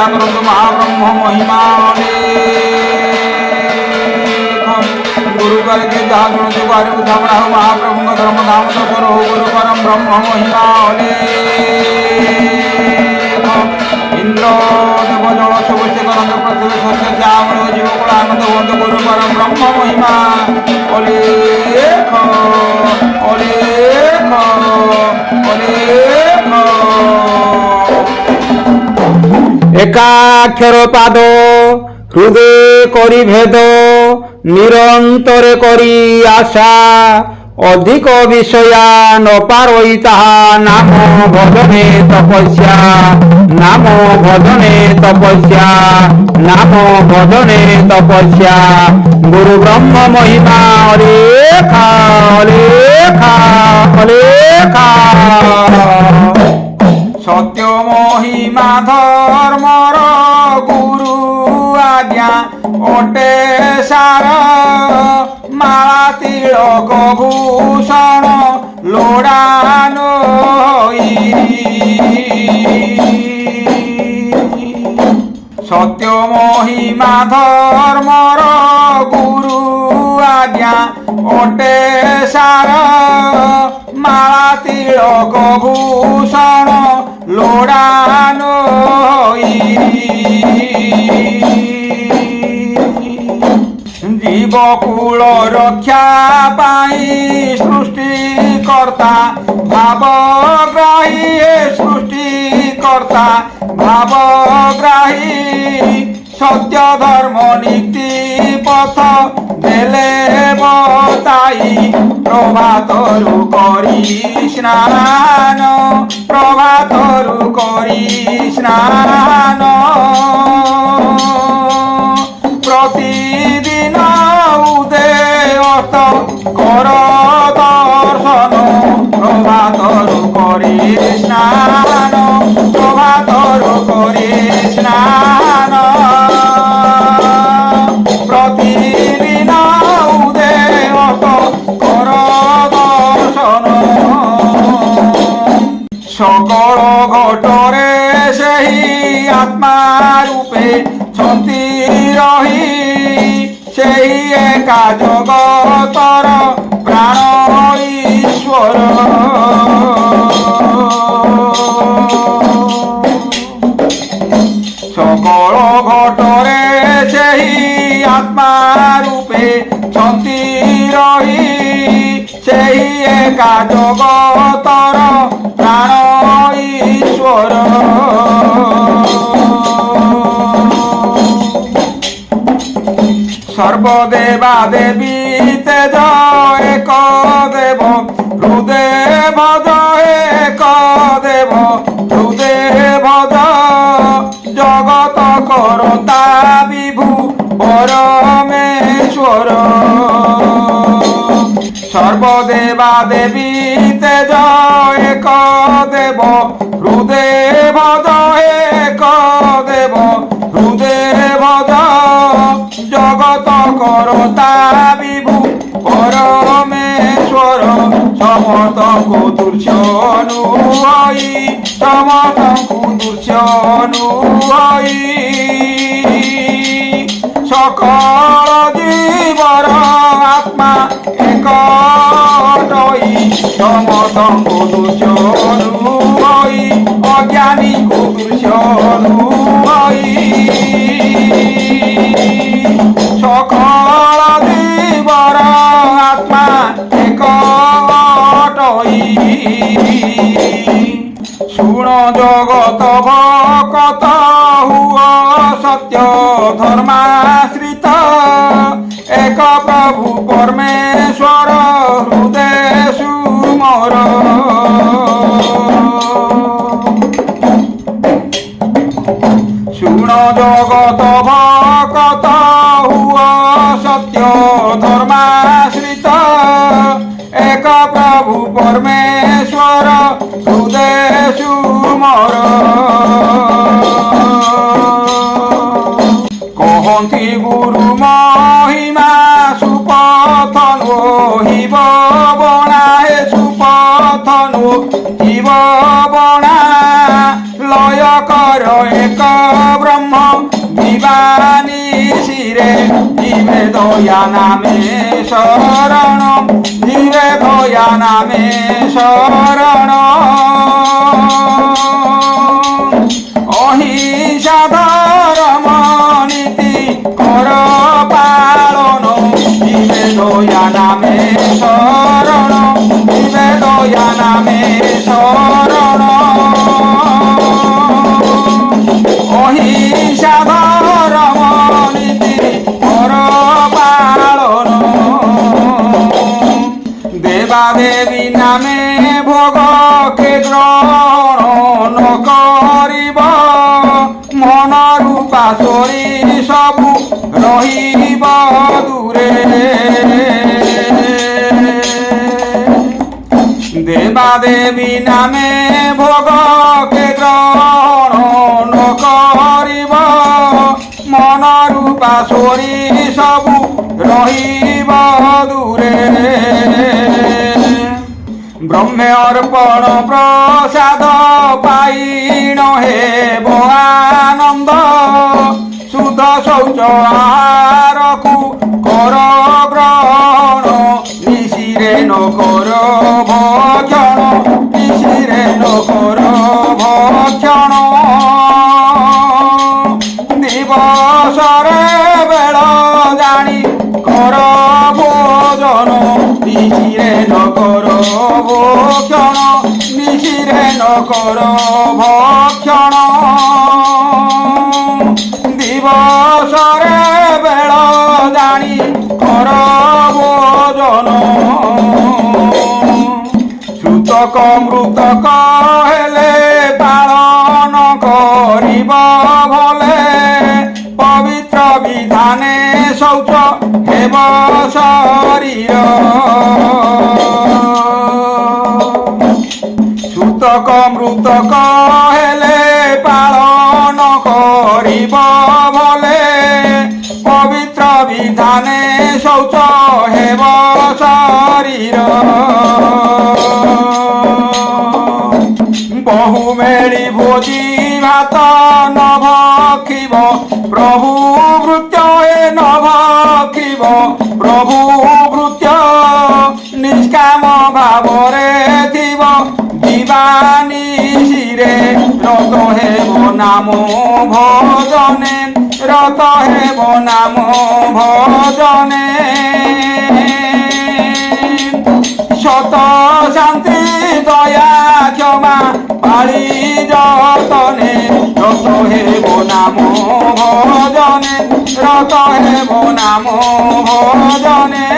रक्षा करतु महाब्रह्म महिमा गुरु करके जहाँ गुणु बारे उठावना हो महाप्रभु का धर्म धाम तो करो गुरु परम ब्रह्म महिमा इंद्र देव जल सुबुष्ट करंद पृथ्वी शस्य श्यामल जीवकुल आनंद बंधु गुरु परम ब्रह्म महिमा अलेख अलेख अलेख एकाक्षर पाद हृदय करी भेद निरंतरे करी आशा अधिक विषया न पारई ताहा नाम भजने तपस्या नाम भजने तपस्या नाम भजने तपस्या गुरु ब्रह्म महिमा अलेखा अलेखा अलेखा सत्य महिमा धर्मर गुरु आज्ञा ओटे सार माला तिलक भूषण लोड़ान सत्य महिमा धर्मर गुरु आज्ञा ओटे सार माला तिलक भूषण लोड़ान जीवकूल रक्षा पाई सृष्टिकर्ता भावग्राही सृष्टिकर्ता भावग्राही सत्य धर्म नीति पथ देले बताई प्रभातरु करी स्नान प्रभातरु करी स्नान प्रतिदिन उदय अस्त कर दर्शन प्रभातरु करी स्नान प्रभातरु करी स्नान प्रतिदिन उदय अस्त कर दर्शन सकल घटरे सेही आत्मा रूपे छंती रही सेही एका जगतर प्राण ईश्वर सकल घटरे सेही आत्मा रूपे छंती रही सेही एका जगतर प्राण ईश्वर सर्वदेवा देवी तेज एक देव हृदय भज एक देव हृदय भज जगत करता विभु परमेश्वर सर्वदेवा देवी तेज एक देव हृदय भज एक देव हृदय भज जगत करता विभु परमेश्वर समत को दुर्शनु हई समत को दुर्शनु हई सकल जीवर आत्मा एक समत को दुर्शनु हई अज्ञानी को दुर्शनु हई सकल जीवर आत्मा एक शुण जगत भक्त हुआ सत्य धर्माश्रित एक प्रभु परमेश्वर हृदय सुमर शुण जगत भक्त हुआ सत्य धर्माश्रित एक प्रभु परमेश्वर हृदय सुमर कहती गुरु महिमा सुपथनु हिब बणा सुपथनु हिब बणा लय कर নিরন্তর এক ব্রহ্ম দিবানি শিরে জীবে দয়া নামে শরণ জীবে দয়া নামে শরণ অহিংসা ধর্ম নীতি কর পালন জীবে দয়া নামে শরণ জীবে দয়া নামে শরণ অহিংসা ধর্ম নীতি কর পালন দেবা দেবী নামে ভোগকে গ্রহণ করিব মন রূপা শরীর সবু রহিব দূরে দেবা দেবী নামে ভোগকে গ্রহণ করিব মন রূপা শরীর সবু রহিব দূরে ব্রহ্মে অর্পণ প্রসাদ পাইণ হেব আনন্দ শুদ্ধ শৌচ আহারকু কর গ্রহণ নিশিরে নকর ভক্ষণ নিশিরে নকর ভক্ষণ দিবসরে বেଳ জানি কর ভোজন নিশিরে নকর ভক্ষণ নিশিরে নকর ভক্ষণ দিবসরে বেଳ জানি কর ভোজন শ্রুতক মৃতক হেলে পালন করিব ভলে পবিত্র বিধানে শৌচ হেব শরীর শ্রুতক মৃতক হেলে পালন করিব ভলে পবিত্র বিধানে শৌচ হেব শরীর বহু মেଳି ভোজি ভাত ন ভক্ষিব প্রভু ভৃত্য ন ভক্ষিব প্রভু ভৃত্য নিষ্কাম ভাবরে থিব দিবানি শিরে রত হেব নাম ভজনে রত হেব নাম ভজনে শত শান্তি দয়া ক্ষমা পালি যতনে রত হেব নাম ভজনে রত হেব নাম ভজনে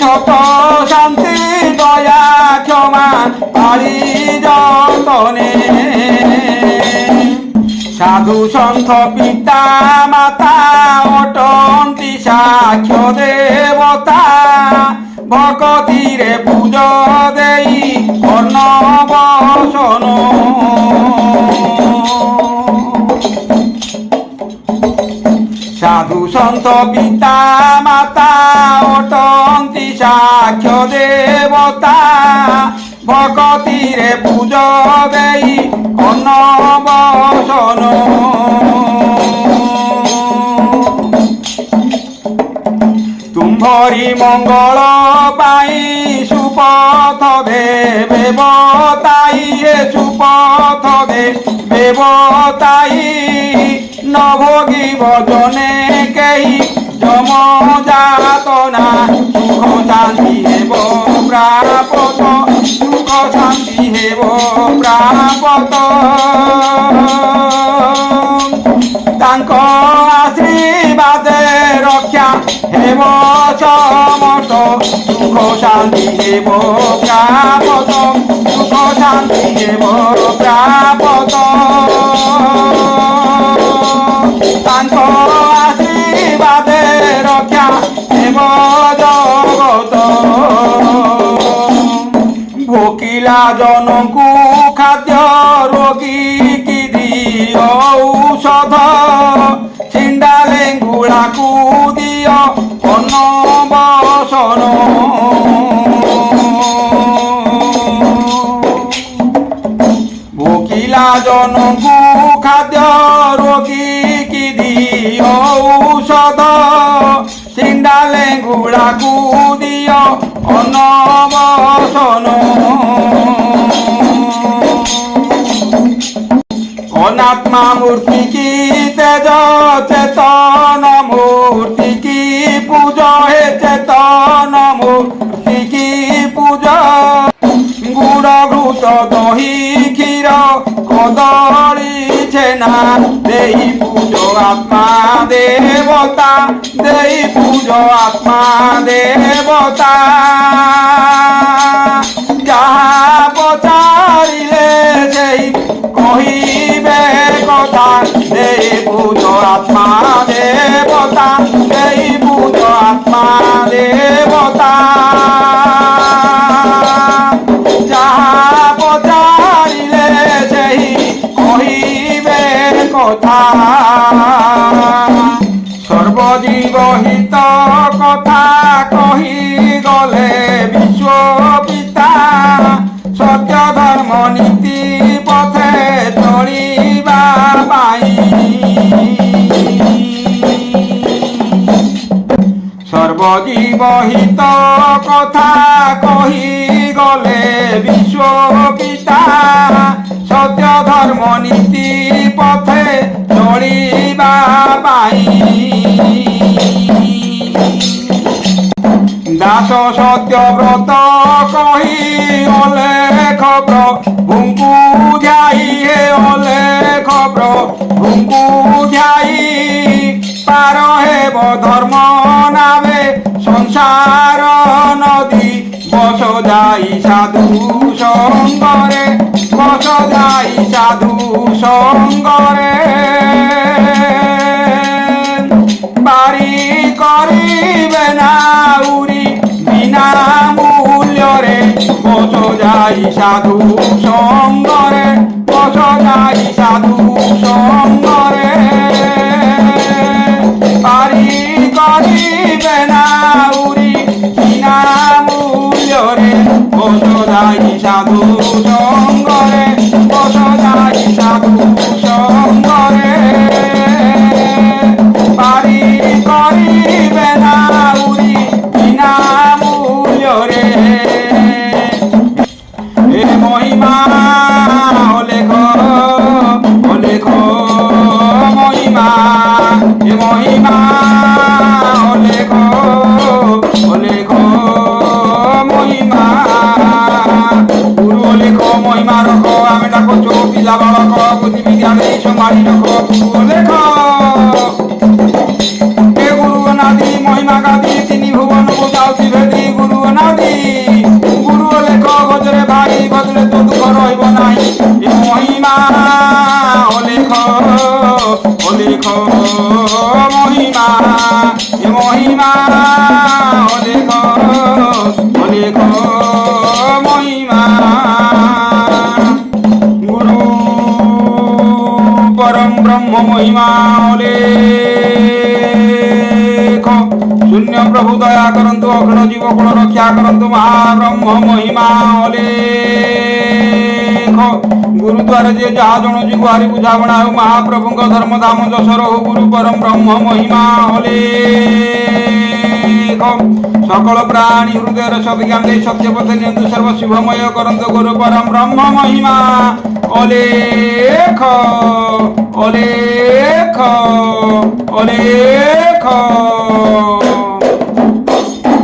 শত শান্তি দয়া ক্ষমা পালি যতনে সাধু সন্থ পিতা মাতা অটন্তি সাক্ষ্য দেবতা ভকতিরে পূজ দেই অন্ন বসন সাধু সন্ত পিতা মাতা অটন্তি সাক্ষ্য দেবতা ভকতিরে পূজ দেই অন্ন বসন তুম্ভরি মঙ্গল পাই সুপথ দেবে বতাই সুপথ দেবে বতাই ন ভোগিব জনে কেহি যম যাতনা সুখ শান্তি হেব প্রাপত সুখ শান্তি হেব প্রাপত তাঙ্ক আশীর্বাদে রক্ষা হেব সমস্ত সুখ শান্তি হেব প্রাপত সুখ শান্তি হেব প্রাপত তাঙ্ক আশীর্বাদে রক্ষা হেব জগত ভোকিলা জনকু খাদ্য রোগী কি দিও ঔষধ ছিন্ডা লেঙ্গুড়াকু দিও অন্ন বসন ଜନଙ୍କୁ ଖାଦ୍ୟ ରୋଗୀ କି ଦିଅ ଔଷଧ ଛିଣ୍ଡା ଲେଙ୍ଗୁଳାକୁ ଦିଅ ଅନବସନ অনাত্মা মূর্তি কি তেজ চেতন মূর্তি কি পূজা হে চেতন মূর্তি কি পূজা গুড় ঘৃত দহি ক্ষীর কদলী ছেনা দেই পূজো আত্মা দেবতা দেই পূজো আত্মা দেবতা যাহা পচারিলে সেই কহিবে কথা দেই পূজো আত্মা দেবতা দেই পূজো আত্মা দেবতা যাহা পচারিলে সেই কহিবে কথা সর্বজীব হিত কথা কহি গলে বিশ্ব পিতা সত্য ধর্ম নীতি পথে চলিবা পাই সর্বজীব হিত কথা কহি গলে বিশ্ব পিতা সত্য ধর্ম নীতি পথে চলিবা পাই দাস সত্যব্রত কহি অলেখ প্রভুঙ্কু ধ্যাই হে অলেখ প্রভুঙ্কু ধ্যাই পার হেব ধর্ম নামে সংসার নদী বস যাই সাধু সঙ্গরে বস যাই সাধু সঙ্গরে বাড়ি করিবে না উরি বিনা মূল্যরে বস যাই সাধু সঙ্গরে বস যাই সাধু সঙ্গরে বাড়ি করিবে না উরি বিনা মূল্যরে বস যাই সাধু সঙ্গরে বস যাই সাধু সঙ্গরে বাড়ি করিবে না উরি বিনা মূল্যরে এ মহিমা অলেখ অলেখ মহিমা এ মহিমা অলেখ অলেখ মহিমা গুরু অলেখ মহিমা রখ আমি ডাকো চো পিলা বালক বুদ্ধি বিদ্যা দেই সম্ভাળી রখ গুরু অলেখ হে গুরু অনাদি মহিমা গাদি তিনি ভুবন বুঝাউছি ভেদি গুরু অনাদি গুরু অলেখ গজরে ভাই বদলে তো দুঃখ রহিব নাই এ মহিমা অলেখ অলেখ মহিমা এ মহিমা অলেখ অলেখ মহিমা গুরু পরম ব্রহ্ম মহিমা অলেখ শূন্য প্রভু দয়া করন্তু অখণ্ড জীবকুল রক্ষা করন্তু মহাব্রহ্ম মহিমা অলেখ গুরুদ্বার যে যাহা জଣୁଛି ଗୁହାରି ବୁଝାବଣା ହେଉ ମହାପ୍ରଭୁଙ୍କ ଧର୍ମ ଧାମ ଯଶ ରହୁ ଗୁରୁ ପରମ ବ୍ରହ୍ମ ମହିମା ଅଲେଖ সকল প্রাণী হৃদয়ের সবিজ্ঞান দেই সত্য পথে নিয়ন্তু সর্ব শুভময় করন্তু গুরু পরম ব্রহ্ম মহিমা অলেখ অলেখ অলেখ